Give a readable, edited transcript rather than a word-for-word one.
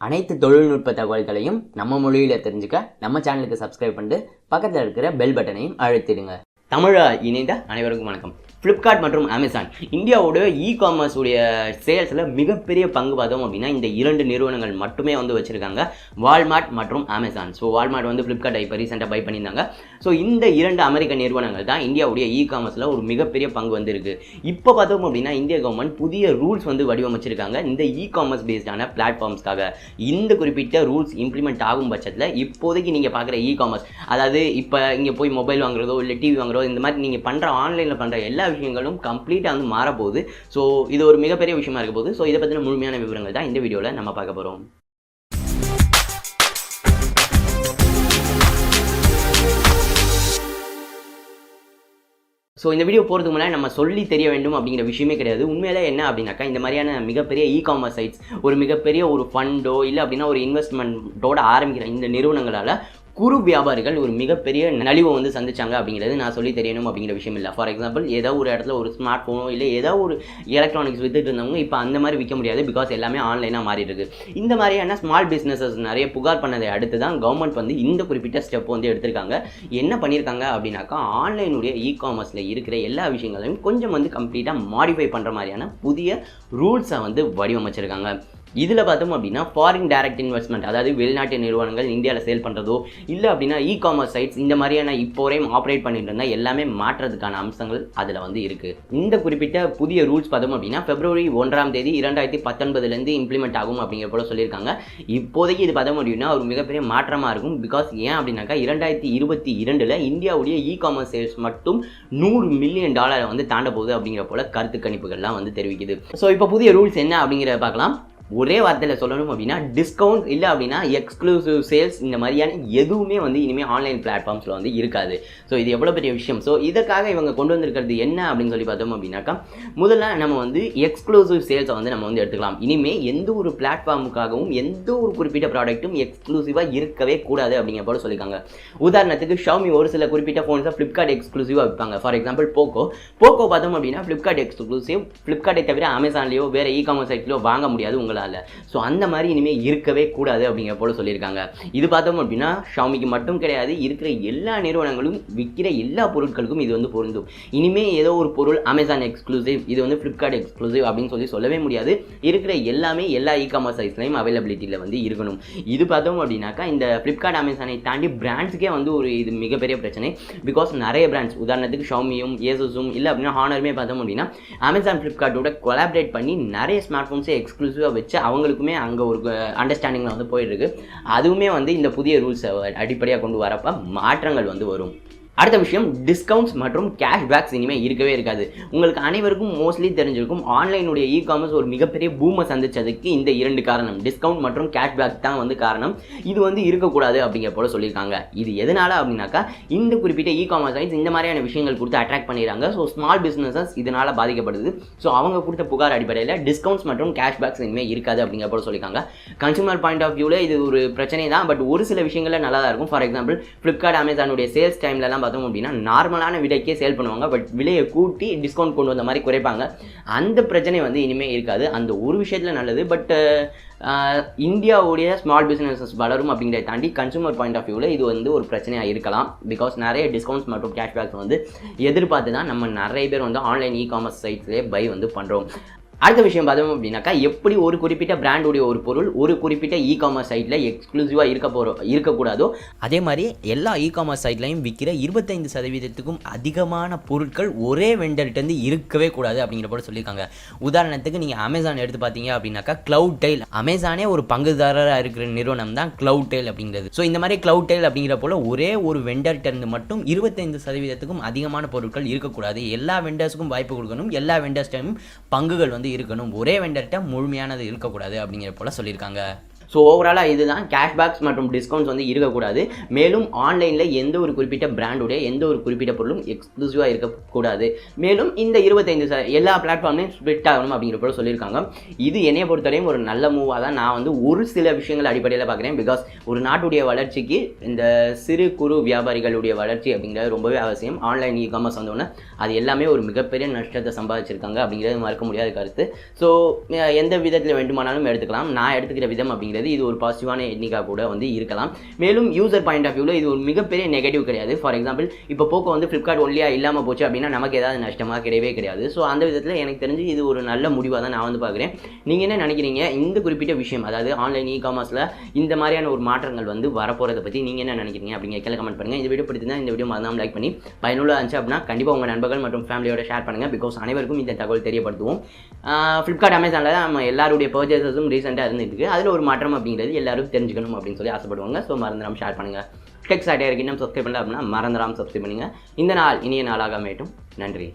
அனைத்து தொழில்நுட்ப தகவல்களையும் நம்ம மொழியில தெரிஞ்சுக்க நம்ம சேனலுக்கு சப்ஸ்கிரைப் பண்ணிட்டு பக்கத்தில் இருக்கிற பெல் பட்டனையும் அழுத்திடுங்க. தமிழா இணைந்த அனைவருக்கும் வணக்கம். Flipkart மற்றும் Amazon இந்தியாவோட இ-காமர்ஸ் உடைய சேல்ஸில் மிகப்பெரிய பங்கு பார்த்தோம் அப்படின்னா இந்த இரண்டு நிறுவனங்கள் மட்டுமே வந்து வச்சுருக்காங்க, வால்மார்ட் மற்றும் அமேசான். ஸோ வால்மார்ட் வந்து Flipkart இப்போ ரீசெண்டாக பை பண்ணியிருந்தாங்க. ஸோ இந்த இரண்டு அமெரிக்க நிறுவனங்கள் தான் இந்தியாவுடைய இ-காமர்ஸில் ஒரு மிகப்பெரிய பங்கு வந்து இருக்குது. இப்போ பார்த்தோம் அப்படின்னா இந்திய கவர்மெண்ட் புதிய ரூல்ஸ் வந்து வடிவமைச்சிருக்காங்க இந்த இ-காமர்ஸ் பேஸ்டான பிளாட்ஃபார்ம்ஸ்க்காக. இந்த குறிப்பிட்ட ரூல்ஸ் இம்ப்ளிமெண்ட் ஆகும் பட்சத்தில் இப்போதைக்கு நீங்கள் பார்க்குற இ-காமர்ஸ், அதாவது இப்போ இங்கே போய் மொபைல் வாங்குறதோ இல்லை டிவி வாங்குறதோ இந்த மாதிரி நீங்கள் பண்ணுற ஆன்லைனில் பண்ணுற எல்லா விஷயங்களும் கம்ப்ளீட்டாக வந்து மாறப்போகுது. ஸோ இது ஒரு மிகப்பெரிய விஷயமா இருக்க போகுது. ஸோ இதை பற்றின முழுமையான விவரங்கள் தான் இந்த வீடியோவில் நம்ம பார்க்க போகிறோம். ஸோ இந்த வீடியோ போகிறதுக்கு முன்னாடி நம்ம சொல்லி தெரிய வேண்டும் அப்படிங்கிற விஷயமே கிடையாது. உண்மையிலே என்ன அப்படின்னாக்கா இந்த மாதிரியான மிகப்பெரிய இ-காமர்ஸ் சைட்ஸ் ஒரு மிகப்பெரிய ஒரு ஃபண்டோ இல்லை அப்படின்னா ஒரு இன்வெஸ்ட்மெண்ட்டோட ஆரம்பிக்கிற இந்த நிறுவனங்களால் குறு வியாபாரிகள் ஒரு மிகப்பெரிய நலிவை வந்து சந்திச்சாங்க அப்படிங்கிறது நான் சொல்லி தெரியணும் அப்படிங்கிற விஷயம் இல்லை. ஃபார் எக்ஸாம்பிள் ஏதோ ஒரு இடத்துல ஒரு ஸ்மார்ட் ஃபோனோ இல்லை ஏதோ ஒரு எலக்ட்ரானிக்ஸ் வித்துட்டு இருந்தவங்க இப்போ அந்த மாதிரி விற்க முடியாது, பிகாஸ் எல்லாமே ஆன்லைனாக மாறிட்டு இருக்கு. இந்த மாதிரியான ஸ்மால் பிஸ்னஸஸ் நிறைய புகார் பண்ணதை அடுத்து தான் கவர்மெண்ட் வந்து இந்த குறிப்பிட்ட ஸ்டெப் வந்து எடுத்திருக்காங்க. என்ன பண்ணியிருக்காங்க அப்படின்னாக்கா ஆன்லைனுடைய இ-காமர்ஸில் இருக்கிற எல்லா விஷயங்களையும் கொஞ்சம் வந்து கம்ப்ளீட்டாக மாடிஃபை பண்ணுற மாதிரியான புதிய ரூல்ஸை வந்து வடிவமைச்சிருக்காங்க. இதில் பார்த்தோம் அப்படின்னா ஃபாரின் டைரக்ட் இன்வெஸ்ட்மெண்ட், அதாவது வெளிநாட்டு நிறுவனங்கள் இந்தியாவில் சேல் பண்ணுறதோ இல்லை அப்படின்னா இ-காமர்ஸ் சைட்ஸ் இந்த மாதிரியான இப்போ வரையும் ஆப்ரேட் பண்ணிட்டு இருந்தால் எல்லாமே மாற்றுறதுக்கான அம்சங்கள் அதில் வந்து இருக்குது. இந்த குறிப்பிட்ட புதிய ரூல்ஸ் பார்த்தோம் அப்படின்னா February 1 2019 இம்ப்ளிமெண்ட் ஆகும் அப்படிங்கிற போல சொல்லியிருக்காங்க. இப்போதைக்கு இது பார்த்தோம் அப்படின்னா ஒரு மிகப்பெரிய மாற்றமாக இருக்கும். பிகாஸ் ஏன் அப்படின்னாக்கா 2022 இந்தியாவுடைய இ-காமர்ஸ் சேல்ஸ் மட்டும் $100 மில்லியன் வந்து தாண்ட போகுது அப்படிங்கிற போல கருத்து கணிப்புகள்லாம் வந்து தெரிவிக்குது. ஸோ இப்போ புதிய ரூல்ஸ் என்ன அப்படிங்கிறத பார்க்கலாம். ஒரே வார்த்தையில் சொல்லணும் அப்படின்னா டிஸ்கவுண்ட் இல்லை அப்படின்னா எக்ஸ்க்ளூசிவ் சேல்ஸ் இந்த மாதிரியான எதுவுமே வந்து இனிமேல் ஆன்லைன் பிளாட்ஃபார்ம்ஸில் வந்து இருக்காது. ஸோ இது எவ்வளோ பெரிய விஷயம். ஸோ இதற்காக இவங்க கொண்டு வந்திருக்கிறது என்ன அப்படின்னு சொல்லி பார்த்தோம் அப்படின்னாக்கா முதல்ல நம்ம வந்து எக்ஸ்க்ளூசிவ் சேல்ஸை வந்து நம்ம வந்து எடுத்துக்கலாம். இனிமேல் எந்த ஒரு பிளாட்ஃபார்முக்காகவும் எந்த ஒரு குறிப்பிட்ட ப்ராடக்ட்டும் எக்ஸ்க்ளூசிவாக இருக்கவே கூடாது அப்படிங்கிற போல சொல்லியிருக்காங்க. உதாரணத்துக்கு ஷாமி ஒரு சில குறிப்பிட்ட ஃபோன்ஸை Flipkart எக்ஸ்க்ளூசிவாக விற்பாங்க. ஃபார் எக்ஸாம்பிள் போக்கோ பார்த்தோம் அப்படின்னா Flipkart எக்ஸ்க்ளூசிவ், Flipkartை தவிர அமேசான்லேயோ வேறு இ-காமர்ஸ் சைட்லையோ வாங்க முடியாது உங்களால். ஸோ அந்த மாதிரி இனிமேல் இருக்கவே கூடாது அப்படிங்கிற போல சொல்லியிருக்காங்க. இது பார்த்தோம் அப்படின்னா ஷாமிக்கு மட்டும் கிடையாது, இருக்கிற எல்லா நிறுவனங்களும் விற்கிற எல்லா பொருட்களுக்கும் இது வந்து பொருந்தும். இனிமேல் ஏதோ ஒரு பொருள் அமேசான் எக்ஸ்க்ளூசிவ், இது வந்து Flipkart எக்ஸ்க்ளூசிவ் அப்படின்னு சொல்லவே முடியாது. இருக்கிற எல்லாமே எல்லா இ-காமர்ஸ் சைட்ஸ்லையும் அவைலபிலிட்டியில் வந்து இருக்கணும். இது பார்த்தோம் அப்படின்னாக்கா இந்த Flipkart அமேசானை தாண்டி பிராண்ட்ஸுக்கே வந்து ஒரு இது மிகப்பெரிய பிரச்சனை. பிகாஸ் நிறைய பிராண்ட்ஸ், உதாரணத்துக்கு ஷாமியும் ஏசஸும் இல்லை அப்படின்னா ஹானருமே பார்த்தோம் அப்படின்னா அமேசான் Flipkartோட கொலாபரேட் பண்ணி நிறைய ஸ்மார்ட் ஃபோன்ஸை எக்ஸ்க்ளூசிவாக வச்சு அவங்களுக்குமே அங்கே ஒரு அண்டர்ஸ்டாண்டிங்கில் வந்து போயிட்டுருக்கு. அதுவுமே வந்து இந்த புதிய ரூல்ஸை அடிப்படையாக கொண்டு வரப்போ மாற்றங்கள் வந்து வரும். அடுத்த விஷயம், டிஸ்கவுண்ட்ஸ் மற்றும் கேஷ்பேக்ஸ் இனிமேல் இருக்கவே இருக்காது. உங்களுக்கு அனைவருக்கும் மோஸ்ட்லி தெரிஞ்சிருக்கும் ஆன்லைனுடைய இ-காமர்ஸ் ஒரு மிகப்பெரிய பூமை சந்திச்சதுக்கு இந்த இரண்டு காரணம், டிஸ்கவுண்ட் மற்றும் கேஷ்பேக் தான் வந்து காரணம். இது வந்து இருக்கக்கூடாது அப்படிங்கிற போல சொல்லியிருக்காங்க. இது எதனால அப்படின்னாக்கா இந்த குறிப்பிட்ட இ-காமர்ஸ் சைட்ஸ் இந்த மாதிரியான விஷயங்கள் கொடுத்து அட்ராக்ட் பண்ணிடுறாங்க. ஸோ ஸ்மால் பிஸ்னஸஸ் இதனால் பாதிக்கப்படுது. ஸோ அவங்க கொடுத்த புகார் அடிப்படையில் டிஸ்கவுண்ட்ஸ் மற்றும் கேஷ்பேக்ஸ் இனிமேல் இருக்காது அப்படிங்கிற போல சொல்லியிருக்காங்க. கன்சூமர் பாயிண்ட் ஆஃப் வியூவில் இது ஒரு பிரச்சனை தான், பட் ஒரு சில விஷயங்களில் நல்லா தான் இருக்கும். ஃபார் எக்ஸாம்பிள் Flipkart அமேசானுடைய சேல்ஸ் டைம்லலாம் பார்த்தோம் அப்படின்னா நார்மலான விலைக்கே சேல் பண்ணுவாங்க, பட் விலையை கூட்டி டிஸ்கவுண்ட் கொண்டு வந்த மாதிரி குறைப்பாங்க. அந்த பிரச்சனை வந்து இனிமேல் இருக்காது. அந்த ஒரு விஷயத்தில் நல்லது. பட் இந்தியாவுடைய ஸ்மால் பிஸ்னஸஸ் வளரும் அப்படிங்கிறத தாண்டி கன்சூமர் பாயிண்ட் ஆஃப் வியூவில் இது வந்து ஒரு பிரச்சனையாக இருக்கலாம். பிகாஸ் நிறைய டிஸ்கவுண்ட்ஸ் மற்றும் கேஷ்பேக்ஸ் வந்து எதிர்பார்த்து தான் நம்ம நிறைய பேர் வந்து ஆன்லைன் இ-காமர்ஸ் சைட்ஸ்லேயே பை வந்து பண்ணுறோம். அடுத்த விஷயம் பார்த்தோம் அப்படின்னாக்கா எப்படி ஒரு குறிப்பிட்ட பிராண்டுடைய ஒரு பொருள் ஒரு குறிப்பிட்ட இ-காமர்ஸ் சைட்டில் எக்ஸ்க்ளூசிவாக இருக்கக்கூடாதோ அதே மாதிரி எல்லா இ-காமர்ஸ் சைட்லையும் விற்கிற 25% அதிகமான பொருட்கள் ஒரே வெண்டர்கிட்டருந்து இருக்கவே கூடாது அப்படிங்கிற போல சொல்லியிருக்காங்க. உதாரணத்துக்கு நீங்கள் அமேசான் எடுத்து பார்த்தீங்க அப்படின்னாக்கா Cloudtail, அமேசானே ஒரு பங்குதாரராக இருக்கிற நிறுவனம் தான் Cloudtail அப்படிங்கிறது. ஸோ இந்த மாதிரி Cloudtail அப்படிங்கிற போல ஒரே ஒரு வெண்டர்கிட்டருந்து மட்டும் 25% அதிகமான பொருட்கள் இருக்கக்கூடாது. எல்லா வெண்டர்ஸுக்கும் வாய்ப்பு கொடுக்கணும், எல்லா வெண்டர்ஸ்டையும் பங்குகள் வந்து இருக்கணும், ஒரே வெண்டர்கிட்ட முழுமையானது இருக்கக்கூடாது அப்படிங்கிற போல சொல்லியிருக்காங்க. ஸோ ஓவராலாக இதுதான் கேஷ்பேக்ஸ் மற்றும் டிஸ்கவுண்ட்ஸ் வந்து இருக்கக்கூடாது. மேலும் ஆன்லைனில் எந்த ஒரு குறிப்பிட்ட பிராண்டுடைய எந்த ஒரு குறிப்பிட்ட பொருளும் எக்ஸ்க்ளூசிவாக இருக்கக்கூடாது. மேலும் இந்த 25 எல்லா பிளாட்ஃபார்ம்லையும் ஸ்ப்ளிட் ஆகணும் அப்படிங்கிற போல சொல்லியிருக்காங்க. இது என்னையை பொறுத்தவரையும் ஒரு நல்ல மூவாக தான் நான் வந்து ஒரு சில விஷயங்கள் அடிப்படையில் பார்க்குறேன். பிகாஸ் ஒரு நாட்டுடைய வளர்ச்சிக்கு இந்த சிறு குறு வியாபாரிகளுடைய வளர்ச்சி அப்படிங்கிறது ரொம்பவே அவசியம். ஆன்லைன் இ-காமர்ஸ் வந்தோன்னே அது எல்லாமே ஒரு மிகப்பெரிய நஷ்டத்தை சம்பாதிச்சிருக்காங்க அப்படிங்கிறது மறக்க முடியாத கருத்து. ஸோ எந்த விதத்தில் வேண்டுமானாலும் எடுத்துக்கலாம். நான் எடுத்துக்கிற விதம் அப்படிங்கிறது அப்படிங்கிறது இது ஒரு பாசிட்டிவான எண்ணிக்கா கூட வந்து இருக்கலாம். மேலும் யூசர் பாயிண்ட் ஆஃப் வியூவில் இது ஒரு மிகப்பெரிய நெகட்டிவ் கிடையாது. ஃபார் எக்ஸாம்பிள் இப்போ போக்கோ வந்து ஃப்ளிப்கார்ட் ஒன்லியாக இல்லாமல் போச்சு அப்படின்னா நமக்கு ஏதாவது நஷ்டமாக கிடையவே கிடையாது. ஸோ அந்த விதத்தில் எனக்கு தெரிஞ்சு இது ஒரு நல்ல முடிவாக தான் நான் வந்து பார்க்குறேன். நீங்கள் என்ன நினைக்கிறீங்க? இந்த குறிப்பிட்ட விஷயம், அதாவது ஆன்லைன் இ-காமர்ஸில் இந்த மாதிரியான ஒரு மாற்றங்கள் வந்து வரப்போகிறத பற்றி நீங்கள் என்ன நினைக்கிறீங்க அப்படிங்கிற கீழே கமெண்ட் பண்ணுங்கள். இந்த வீடியோ பிடிச்சிருந்தா இந்த வீடியோ மறக்காம லைக் பண்ணி பயனுள்ள இருந்துச்சு அப்படின்னா கண்டிப்பாக உங்கள் நண்பர்கள் மற்றும் ஃபேமிலியோட ஷேர் பண்ணுங்கள். பிகாஸ் அனைவருக்கும் இந்த தகவல் தெரியப்படுத்துவோம். ஃப்ளிப்கார்ட் அமேசானில் தான் நம்ம எல்லாருடைய பர்ச்சேசஸும் ரீசெண்டாக இருந்துருக்கு. அதில் ஒரு மாற்றம் அப்படிங்கிறது எல்லாரும் தெரிஞ்சுக்கணும் அப்படின்னு சொல்லி ஆசைப்படுவாங்க. ஸோ மறந்துடாம ஷேர் பண்ணுங்கள். டெக் சாட்டியருக்கு இன்னும் சப்ஸ்கிரைப் பண்ணல அப்படின்னா மறந்துடாம சப்ஸ்கிரைப் பண்ணுங்கள். இந்த நாள் இனிய நாளாக அமையட்டும். நன்றி.